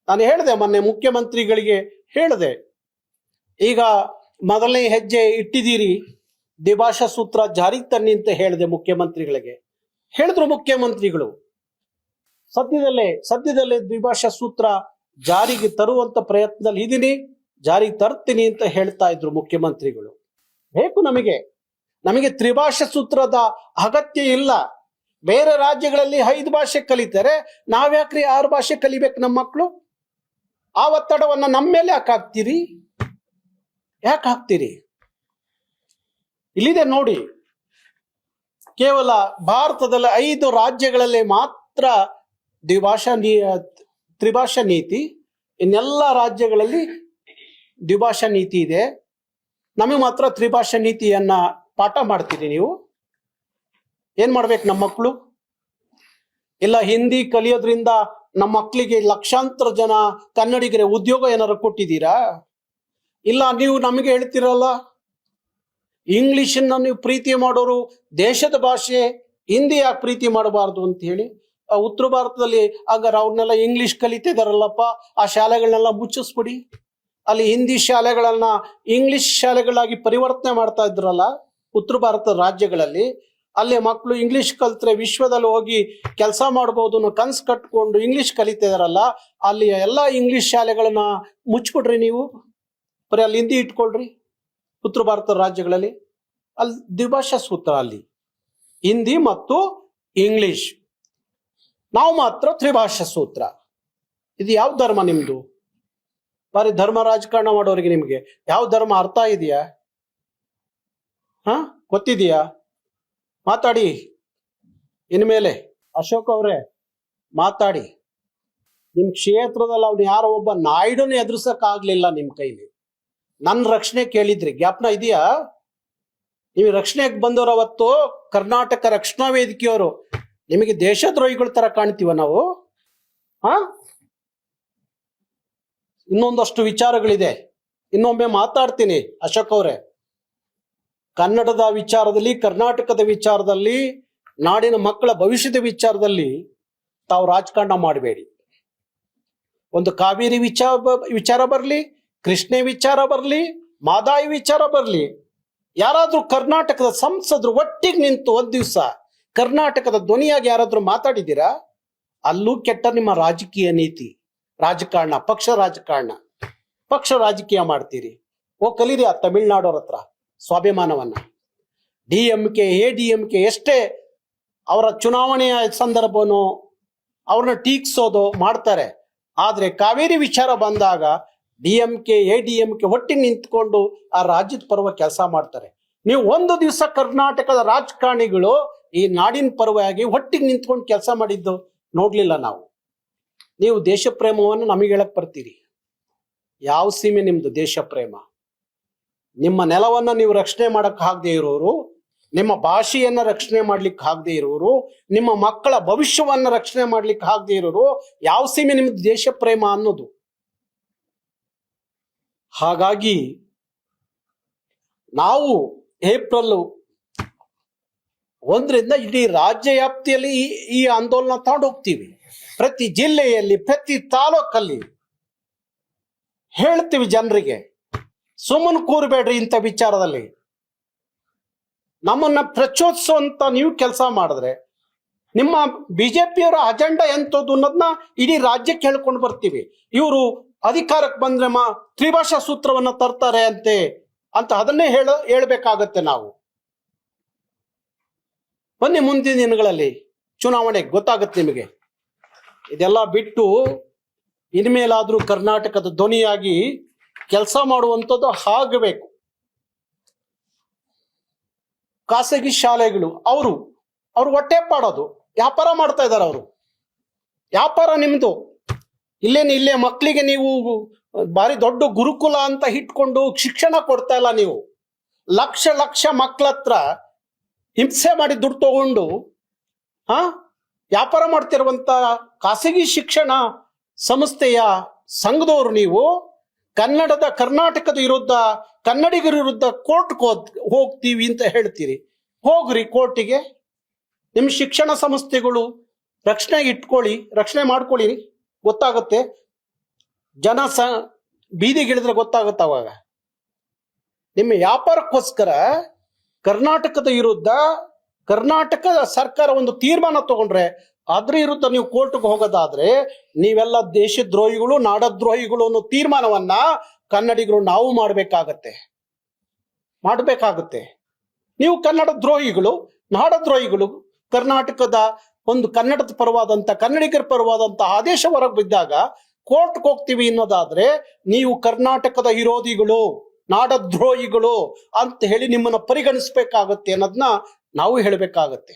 ನಾನು ಹೇಳಿದೆ, ಮೊನ್ನೆ ಮುಖ್ಯಮಂತ್ರಿಗಳಿಗೆ ಹೇಳಿದೆ, ಈಗ ಮೊದಲನೇ ಹೆಜ್ಜೆ ಇಟ್ಟಿದ್ದೀರಿ, ದ್ವಿಭಾಷಾ ಸೂತ್ರ ಜಾರಿಗೆ ತನ್ನಿ ಅಂತ ಹೇಳಿದೆ ಮುಖ್ಯಮಂತ್ರಿಗಳಿಗೆ. ಹೇಳಿದ್ರು ಮುಖ್ಯಮಂತ್ರಿಗಳು, ಸದ್ಯದಲ್ಲೇ ದ್ವಿಭಾಷಾ ಸೂತ್ರ ಜಾರಿಗೆ ತರುವಂತ ಪ್ರಯತ್ನದಲ್ಲಿ ಇದೀನಿ, ಜಾರಿಗೆ ತರ್ತೀನಿ ಅಂತ ಹೇಳ್ತಾ ಇದ್ರು ಮುಖ್ಯಮಂತ್ರಿಗಳು. ಬೇಕು ನಮಗೆ ತ್ರಿಭಾಷಾ ಸೂತ್ರದ ಅಗತ್ಯ ಇಲ್ಲ. ಬೇರೆ ರಾಜ್ಯಗಳಲ್ಲಿ 5 ಭಾಷೆ ಕಲಿತಾರೆ, ನಾವ್ಯಾಕ್ರಿ 6 ಭಾಷೆ ಕಲಿಬೇಕು ನಮ್ಮ ಮಕ್ಕಳು? ಆ ಒತ್ತಡವನ್ನ ನಮ್ಮ ಮೇಲೆ ಯಾಕೆ ಹಾಕ್ತೀರಿ? ಇಲ್ಲಿದೆ ನೋಡಿ, ಕೇವಲ ಭಾರತದಲ್ಲಿ 5 ರಾಜ್ಯಗಳಲ್ಲಿ ಮಾತ್ರ ತ್ರಿಭಾಷಾ ನೀತಿ, ಇನ್ನೆಲ್ಲ ರಾಜ್ಯಗಳಲ್ಲಿ ದ್ವಿಭಾಷಾ ನೀತಿ ಇದೆ. ನಮಗೆ ಮಾತ್ರ ತ್ರಿಭಾಷಾ ನೀತಿಯನ್ನ ಪಾಠ ಮಾಡ್ತೀರಿ ನೀವು. ಏನ್ ಮಾಡ್ಬೇಕು ನಮ್ಮ ಮಕ್ಕಳು? ಇಲ್ಲ ಹಿಂದಿ ಕಲಿಯೋದ್ರಿಂದ ನಮ್ಮ ಮಕ್ಕಳಿಗೆ ಲಕ್ಷಾಂತರ ಜನ ಕನ್ನಡಿಗರ ಉದ್ಯೋಗ ಏನಾರು ಕೊಟ್ಟಿದ್ದೀರಾ? ಇಲ್ಲ ನೀವು ನಮಗೆ ಹೇಳ್ತಿರಲ್ಲ, ಇಂಗ್ಲಿಷನ್ನ ನೀವು ಪ್ರೀತಿ ಮಾಡೋರು ದೇಶದ ಭಾಷೆ ಹಿಂದಿ ಯಾಕೆ ಪ್ರೀತಿ ಮಾಡಬಾರ್ದು ಅಂತ ಹೇಳಿ. ಉತ್ತರ ಭಾರತದಲ್ಲಿ ಹಾಗಾದ್ರೆ ಅವ್ರನ್ನೆಲ್ಲ ಇಂಗ್ಲಿಷ್ ಕಲಿತಿದಾರಲ್ಲಪ್ಪ, ಆ ಶಾಲೆಗಳನ್ನೆಲ್ಲ ಮುಚ್ಚಿಸ್ಬಿಡಿ. ಅಲ್ಲಿ ಹಿಂದಿ ಶಾಲೆಗಳನ್ನ ಇಂಗ್ಲಿಷ್ ಶಾಲೆಗಳಾಗಿ ಪರಿವರ್ತನೆ ಮಾಡ್ತಾ ಇದ್ರಲ್ಲ ಉತ್ತರ ಭಾರತದ ರಾಜ್ಯಗಳಲ್ಲಿ. ಅಲ್ಲಿ ಮಕ್ಕಳು ಇಂಗ್ಲಿಷ್ ಕಲ್ತ್ರೆ ವಿಶ್ವದಲ್ಲಿ ಹೋಗಿ ಕೆಲಸ ಮಾಡ್ಬೋದು ಅನ್ನೋ ಕನ್ಸು ಕಟ್ಕೊಂಡು ಇಂಗ್ಲಿಷ್ ಕಲಿತಿದಾರಲ್ಲ, ಅಲ್ಲಿ ಎಲ್ಲ ಇಂಗ್ಲಿಷ್ ಶಾಲೆಗಳನ್ನ ಮುಚ್ಚಿಬಿಡ್ರಿ ನೀವು, ಬರೀ ಅಲ್ಲಿ ಹಿಂದಿ ಇಟ್ಕೊಳ್ರಿ. ಉತ್ತರ ಭಾರತದ ರಾಜ್ಯಗಳಲ್ಲಿ ಅಲ್ಲಿ ದ್ವಿಭಾಷಾ ಸೂತ್ರ, ಅಲ್ಲಿ ಹಿಂದಿ ಮತ್ತು ಇಂಗ್ಲಿಷ್. ನಾವು ಮಾತ್ರ ತ್ರಿಭಾಷಾ ಸೂತ್ರ. ಇದು ಯಾವ ಧರ್ಮ ನಿಮ್ದು? ಬಾರಿ ಧರ್ಮ ರಾಜಕಾರಣ ಮಾಡೋರಿಗೆ ನಿಮ್ಗೆ ಯಾವ ಧರ್ಮ ಅರ್ಥ ಇದೆಯಾ? ಗೊತ್ತಿದೆಯಾ? ಮಾತಾಡಿ ಇನ್ಮೇಲೆ. ಅಶೋಕ್ ಅವರೇ ಮಾತಾಡಿ. ನಿಮ್ ಕ್ಷೇತ್ರದಲ್ಲಿ ಅವ್ನು ಯಾರೋ ಒಬ್ಬ ನಾಯ್ಡನ ಎದುರಿಸಕ್ ಆಗ್ಲಿಲ್ಲ ನಿಮ್ ಕೈಲಿ. ನನ್ನ ರಕ್ಷಣೆ ಕೇಳಿದ್ರಿ, ಜ್ಞಾಪನ ಇದೆಯಾ? ನೀವು ರಕ್ಷಣೆಗೆ ಬಂದವರು ಅವತ್ತು ಕರ್ನಾಟಕ ರಕ್ಷಣಾ ವೇದಿಕೆಯವರು. ನಿಮಗೆ ದೇಶದ್ರೋಹಿಗಳ ತರ ಕಾಣ್ತೀವ ನಾವು? ಇನ್ನೊಂದಷ್ಟು ವಿಚಾರಗಳಿದೆ, ಇನ್ನೊಮ್ಮೆ ಮಾತಾಡ್ತೀನಿ ಅಶೋಕ್ ಅವರೇ. ಕನ್ನಡದ ವಿಚಾರದಲ್ಲಿ, ಕರ್ನಾಟಕದ ವಿಚಾರದಲ್ಲಿ, ನಾಡಿನ ಮಕ್ಕಳ ಭವಿಷ್ಯದ ವಿಚಾರದಲ್ಲಿ ತಾವು ರಾಜಕಾರಣ ಮಾಡಬೇಡಿ. ಒಂದು ಕಾವೇರಿ ವಿಚಾರ ಬರಲಿ, ಕೃಷ್ಣೆ ವಿಚಾರ ಬರಲಿ, ಮಾದಾಯಿ ವಿಚಾರ ಬರಲಿ, ಯಾರಾದ್ರೂ ಕರ್ನಾಟಕದ ಸಂಸದರು ಒಟ್ಟಿಗೆ ನಿಂತು ಒಂದ್ ದಿವಸ ಕರ್ನಾಟಕದ ಧ್ವನಿಯಾಗಿ ಯಾರಾದ್ರೂ ಮಾತಾಡಿದ್ದೀರಾ? ಅಲ್ಲೂ ಕೆಟ್ಟ ನಿಮ್ಮ ರಾಜಕೀಯ ನೀತಿ, ರಾಜಕಾರಣ, ಪಕ್ಷ ರಾಜಕೀಯ ಮಾಡ್ತೀರಿ. ಕಲೀರಿ ಆ ತಮಿಳ್ನಾಡೋರ ಹತ್ರ ಸ್ವಾಭಿಮಾನವನ್ನ. ಡಿಎಂಕೆ ಎಷ್ಟೇ ಅವರ ಚುನಾವಣೆಯ ಸಂದರ್ಭನೋ ಅವ್ರನ್ನ ಟೀಕ್ಸೋದು ಮಾಡ್ತಾರೆ, ಆದ್ರೆ ಕಾವೇರಿ ವಿಚಾರ ಬಂದಾಗ ಡಿಎಂಕೆ ಒಟ್ಟಿಗೆ ನಿಂತ್ಕೊಂಡು ಆ ರಾಜ್ಯದ ಪರವಾಗಿ ಕೆಲಸ ಮಾಡ್ತಾರೆ. ನೀವು ಒಂದು ದಿವಸ ಕರ್ನಾಟಕದ ರಾಜಕಾರಣಿಗಳು ಈ ನಾಡಿನ ಪರವಾಗಿ ಒಟ್ಟಿಗೆ ನಿಂತ್ಕೊಂಡು ಕೆಲಸ ಮಾಡಿದ್ದು ನೋಡ್ಲಿಲ್ಲ ನಾವು. ನೀವು ದೇಶ ಪ್ರೇಮವನ್ನು ನಮಗೆ ಹೇಳಕ್ ಬರ್ತೀರಿ. ಯಾವ ಸೀಮೆ ನಿಮ್ದು ದೇಶ ಪ್ರೇಮ? ನಿಮ್ಮ ನೆಲವನ್ನ ನೀವು ರಕ್ಷಣೆ ಮಾಡಕ್ ಆಗದೆ ಇರೋರು, ನಿಮ್ಮ ಭಾಷೆಯನ್ನ ರಕ್ಷಣೆ ಮಾಡ್ಲಿಕ್ಕೆ ಆಗದೆ ಇರೋರು, ನಿಮ್ಮ ಮಕ್ಕಳ ಭವಿಷ್ಯವನ್ನ ರಕ್ಷಣೆ ಮಾಡ್ಲಿಕ್ಕೆ ಆಗದೆ ಇರೋರು, ಯಾವ ಸೀಮೆ ನಿಮ್ದು ದೇಶ ಪ್ರೇಮ ಅನ್ನೋದು? ಹಾಗಾಗಿ ನಾವು ಏಪ್ರಿಲ್ 1ರಿಂದ ಇಡೀ ರಾಜ್ಯ ವ್ಯಾಪ್ತಿಯಲ್ಲಿ ಈ ಆಂದೋಲನ ತಗೊಂಡು ಹೋಗ್ತೀವಿ. ಪ್ರತಿ ಜಿಲ್ಲೆಯಲ್ಲಿ, ಪ್ರತಿ ತಾಲೂಕಲ್ಲಿ ಹೇಳ್ತೀವಿ ಜನರಿಗೆ, ಸುಮ್ಮನೆ ಕೂರ್ಬೇಡ್ರಿ ಇಂಥ ವಿಚಾರದಲ್ಲಿ. ನಮ್ಮನ್ನ ಪ್ರಚೋದಿಸುವಂತ ನೀವು ಕೆಲಸ ಮಾಡಿದ್ರೆ ನಿಮ್ಮ ಬಿಜೆಪಿಯವರ ಅಜೆಂಡಾ ಎಂಥದ್ದು ಅನ್ನೋದನ್ನ ಇಡೀ ರಾಜ್ಯಕ್ಕೆ ಹೇಳ್ಕೊಂಡು ಬರ್ತೀವಿ. ಇವರು ಅಧಿಕಾರಕ್ಕೆ ಬಂದ್ರೆ ತ್ರಿಭಾಷಾ ಸೂತ್ರವನ್ನ ತರ್ತಾರೆ ಅಂತ ಅದನ್ನೇ ಹೇಳ್ಬೇಕಾಗತ್ತೆ ನಾವು. ಬನ್ನಿ ಮುಂದಿನ ದಿನಗಳಲ್ಲಿ ಚುನಾವಣೆಗೆ ಗೊತ್ತಾಗುತ್ತೆ ನಿಮಗೆ. ಇದೆಲ್ಲ ಬಿಟ್ಟು ಇನ್ಮೇಲಾದ್ರೂ ಕರ್ನಾಟಕದ ಧ್ವನಿಯಾಗಿ ಕೆಲಸ ಮಾಡುವಂಥದ್ದು ಆಗಬೇಕು. ಖಾಸಗಿ ಶಾಲೆಗಳು ಅವರು ಹೊಟ್ಟೆ ಪಾಡೋದು ವ್ಯಾಪಾರ ಮಾಡ್ತಾ ಇದ್ದಾರೆ. ಅವರು ವ್ಯಾಪಾರ ನಿಮ್ದು. ಇಲ್ಲೇ ಮಕ್ಕಳಿಗೆ ನೀವು ಭಾರಿ ದೊಡ್ಡ ಗುರುಕುಲ ಅಂತ ಇಟ್ಕೊಂಡು ಶಿಕ್ಷಣ ಕೊಡ್ತಾ ಇಲ್ಲ. ನೀವು ಲಕ್ಷ ಮಕ್ಕಳ ಹತ್ರ ಹಿಂಸೆ ಮಾಡಿ ದುಡ್ಡು ತಗೊಂಡು ವ್ಯಾಪಾರ ಮಾಡ್ತಿರುವಂತ ಖಾಸಗಿ ಶಿಕ್ಷಣ ಸಂಸ್ಥೆಯ ಸಂಘದವರು ನೀವು ಕರ್ನಾಟಕದ ವಿರುದ್ಧ, ಕನ್ನಡಿಗರ ವಿರುದ್ಧ ಕೋರ್ಟ್ಗೆ ಹೋಗ್ತೀವಿ ಅಂತ ಹೇಳ್ತೀರಿ. ಹೋಗ್ರಿ ಕೋರ್ಟಿಗೆ. ನಿಮ್ಮ ಶಿಕ್ಷಣ ಸಂಸ್ಥೆಗಳು ರಕ್ಷಣೆ ಮಾಡ್ಕೊಳ್ಳಿ. ಗೊತ್ತಾಗುತ್ತೆ. ಜನ ಬೀದಿಗಿಳಿದ್ರೆ ಗೊತ್ತಾಗುತ್ತೆ. ಅವಾಗ ನಿಮ್ಮ ವ್ಯಾಪಾರಕ್ಕೋಸ್ಕರ ಕರ್ನಾಟಕದ ವಿರುದ್ಧ ಕರ್ನಾಟಕ ಸರ್ಕಾರ ಒಂದು ತೀರ್ಮಾನ ತಗೊಂಡ್ರೆ ಅದ್ರ ವಿರುದ್ಧ ನೀವು ಕೋರ್ಟ್ಗೆ ಹೋಗೋದಾದ್ರೆ ನೀವೆಲ್ಲ ದೇಶದ್ರೋಹಿಗಳು, ನಾಡದ್ರೋಹಿಗಳು ಅನ್ನೋ ತೀರ್ಮಾನವನ್ನ ಕನ್ನಡಿಗರು ನಾವು ಮಾಡಬೇಕಾಗತ್ತೆ. ನೀವು ಕನ್ನಡ ದ್ರೋಹಿಗಳು, ನಾಡದ್ರೋಹಿಗಳು, ಕನ್ನಡದ ಪರವಾದಂತ, ಕನ್ನಡಿಗರ ಪರವಾದಂತ ಆದೇಶ ಹೊರಗೆ ಬಿದ್ದಾಗ ಕೋರ್ಟ್ಗೆ ಹೋಗ್ತೀವಿ ಅನ್ನೋದಾದ್ರೆ ನೀವು ಕರ್ನಾಟಕದ ವಿರೋಧಿಗಳು, ನಾಡದ್ರೋಹಿಗಳು ಅಂತ ಹೇಳಿ ನಿಮ್ಮನ್ನ ಪರಿಗಣಿಸ್ಬೇಕಾಗತ್ತೆ ಅನ್ನೋದನ್ನ ನಾವು ಹೇಳಬೇಕಾಗತ್ತೆ.